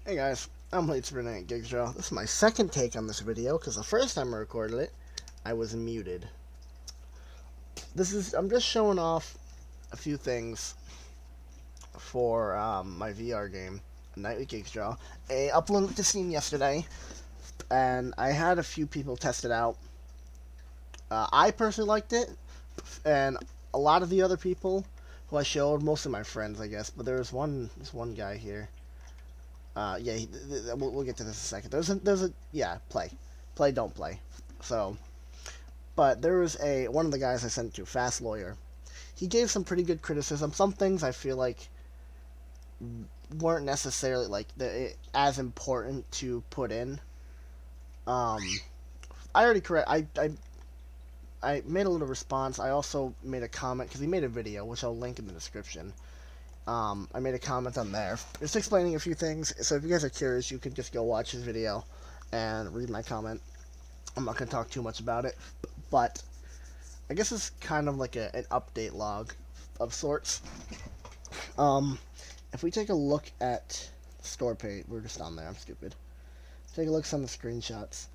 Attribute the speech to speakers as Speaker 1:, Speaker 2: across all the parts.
Speaker 1: Hey guys, I'm Late Sprinting at Gigsjaw. This is my second take on this video because the first time I recorded it, I was muted. I'm just showing off a few things for my VR game, Night with Gigsjaw. I uploaded it to Steam yesterday, and I had a few people test it out. I personally liked it, and a lot of the other people who I showed, mostly my friends, I guess, but this one guy here. Yeah, we'll get to this in a second. Yeah, play, don't play. So, but there was one of the guys I sent to, Fast Lawyer. He gave some pretty good criticism. Some things I feel like weren't necessarily as important to put in. Um, I already correct. I made a little response. I also made a comment because he made a video, which I'll link in the description. I made a comment on there, just explaining a few things. So if you guys are curious, you can just go watch his video and read my comment. I'm not going to talk too much about it, but I guess it's kind of like an update log of sorts. If we take a look at the store page, we're just on there, I'm stupid. Take a look at some of the screenshots.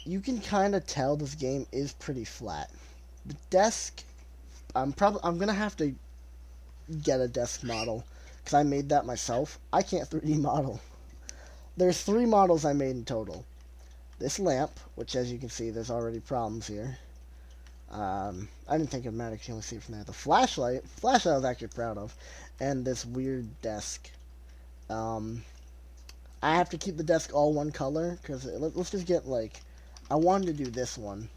Speaker 1: You can kind of tell this game is pretty flat. The desk, I'm going to have to get a desk model because I made that myself. I can't 3D model. There's 3 models I made in total. This lamp, which as you can see, there's already problems here. I didn't think it mattered because you only see it from there. The flashlight I was actually proud of, and this weird desk. I have to keep the desk all one color because let's just get I wanted to do this one.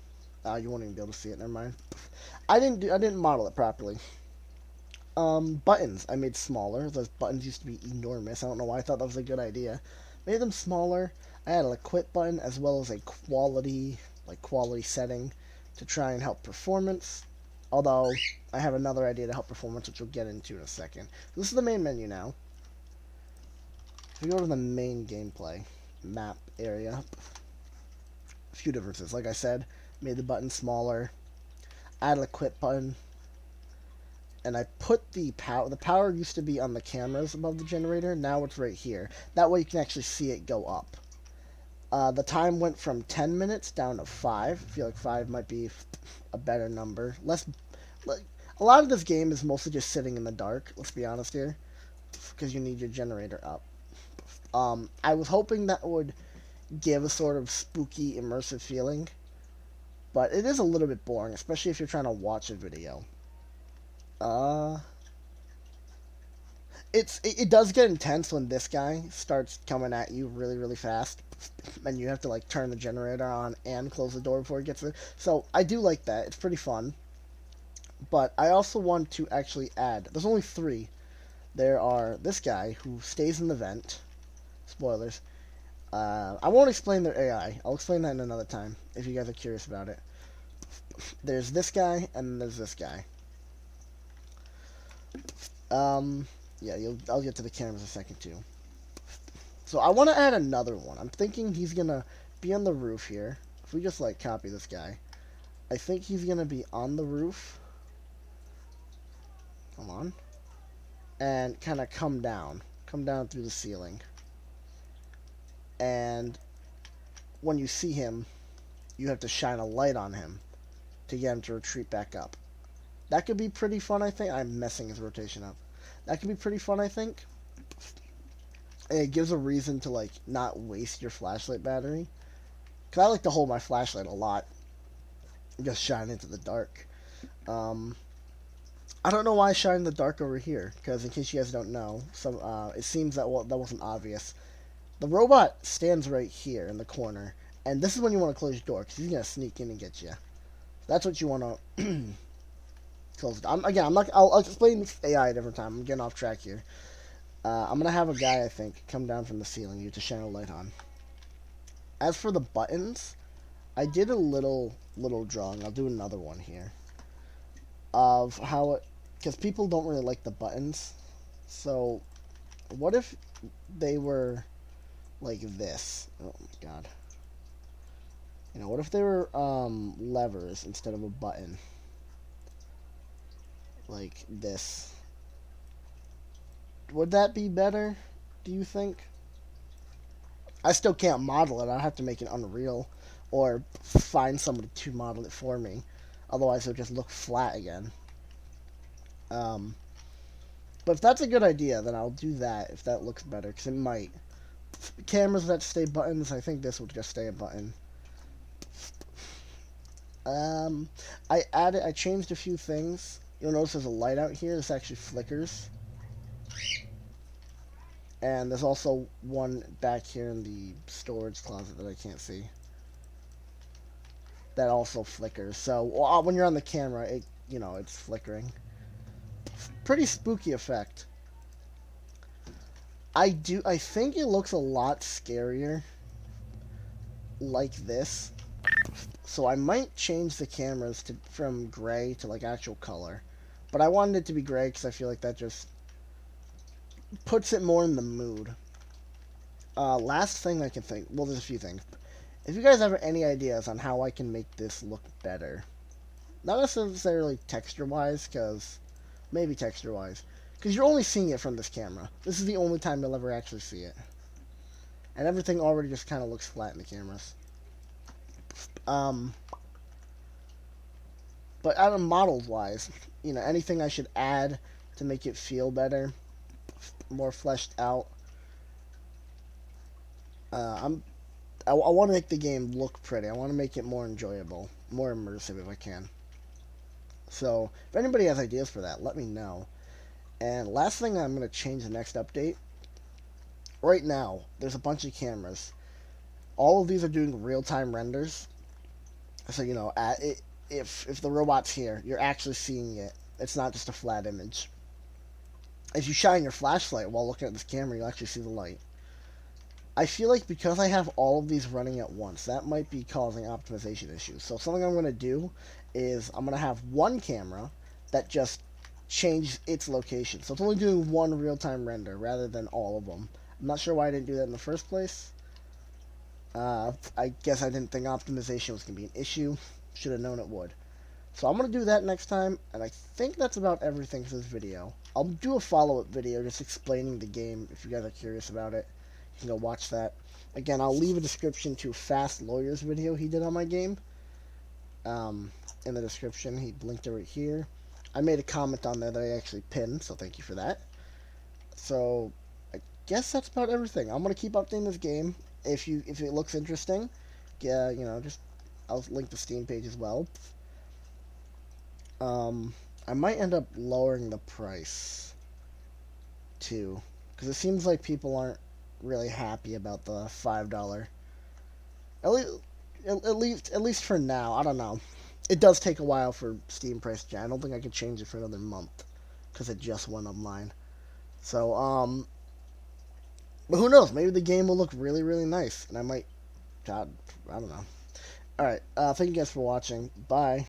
Speaker 1: You won't even be able to see it. Never mind. I didn't model it properly. Buttons I made smaller. Those buttons used to be enormous. I don't know why I thought that was a good idea. Made them smaller. I added a quit button as well as a quality setting to try and help performance. Although I have another idea to help performance, which we'll get into in a second. This is the main menu now. If we go to the main gameplay map area, a few differences. Like I said, made the button smaller. Added a quit button. And I put the power. The power used to be on the cameras above the generator. Now it's right here. That way you can actually see it go up. The time went from 10 minutes down to 5. I feel like 5 might be a better number. A lot of this game is mostly just sitting in the dark. Let's be honest here, because you need your generator up. I was hoping that would give a sort of spooky, immersive feeling, but it is a little bit boring, especially if you're trying to watch a video. It does get intense when this guy starts coming at you really, really fast, and you have to turn the generator on and close the door before it gets there. So I do like that. It's pretty fun. But I also want to actually add. There's only 3. There are this guy who stays in the vent. Spoilers. I won't explain their AI. I'll explain that in another time if you guys are curious about it. There's this guy and there's this guy. Yeah, I'll get to the cameras in a second too. So I want to add another one. I'm thinking he's gonna be on the roof here. If we just copy this guy, I think he's gonna be on the roof. Come on, and kind of come down through the ceiling. And when you see him, you have to shine a light on him to get him to retreat back up. That could be pretty fun, I think. I'm messing his rotation up. That could be pretty fun, I think. And it gives a reason to, not waste your flashlight battery. Because I like to hold my flashlight a lot. Just shine into the dark. I don't know why I shine in the dark over here. Because in case you guys don't know, it seems that that wasn't obvious. The robot stands right here in the corner. And this is when you want to close your door. Because he's going to sneak in and get you. That's what you want to... close it. I'll explain AI a different time. I'm getting off track here. I'm gonna have a guy, I think, come down from the ceiling you to shine a light on. As for the buttons, I did a little drawing. I'll do another one here of how it, because people don't really like the buttons. So, what if they were like this? Oh my god. What if they were levers instead of a button? Like this. Would that be better, do you think? I still can't model it. I have to make it Unreal or find somebody to model it for me. Otherwise, it'll just look flat again. Um, but if that's a good idea, then I'll do that if that looks better, because it might. Cameras that stay buttons, I think this will just stay a button. Um, I changed a few things. You'll notice there's a light out here. This actually flickers. And there's also one back here in the storage closet that I can't see. That also flickers. So when you're on the camera, it's flickering. Pretty spooky effect. I think it looks a lot scarier like this. So I might change the cameras from gray to like actual color. But I wanted it to be gray because I feel like that just puts it more in the mood. Last thing I can think. Well, there's a few things. If you guys have any ideas on how I can make this look better, not necessarily texture-wise, maybe texture-wise, because you're only seeing it from this camera. This is the only time you'll ever actually see it. And everything already just kind of looks flat in the cameras. But out of models-wise, anything I should add to make it feel better, more fleshed out. I want to make the game look pretty. I want to make it more enjoyable, more immersive if I can. So, if anybody has ideas for that, let me know. And last thing, I'm going to change the next update. Right now, there's a bunch of cameras. All of these are doing real-time renders. So, if the robot's here, you're actually seeing it. It's not just a flat image. If you shine your flashlight while looking at this camera, you'll actually see the light. I feel like because I have all of these running at once, that might be causing optimization issues. So something I'm going to do is I'm going to have one camera that just changes its location. So it's only doing one real-time render rather than all of them. I'm not sure why I didn't do that in the first place. I guess I didn't think optimization was going to be an issue. Should have known it would. So I'm going to do that next time, and I think that's about everything for this video. I'll do a follow-up video just explaining the game if you guys are curious about it. You can go watch that. Again, I'll leave a description to Fast Lawyer's video he did on my game. In the description, he linked it right here. I made a comment on there that I actually pinned, so thank you for that. So, I guess that's about everything. I'm going to keep updating this game. If it looks interesting, I'll link the Steam page as well. I might end up lowering the price, too. Because it seems like people aren't really happy about the $5. At least for now. I don't know. It does take a while for Steam price to change. I don't think I can change it for another month because it just went online. So but who knows? Maybe the game will look really, really nice, and I don't know. All right. Thank you guys for watching. Bye.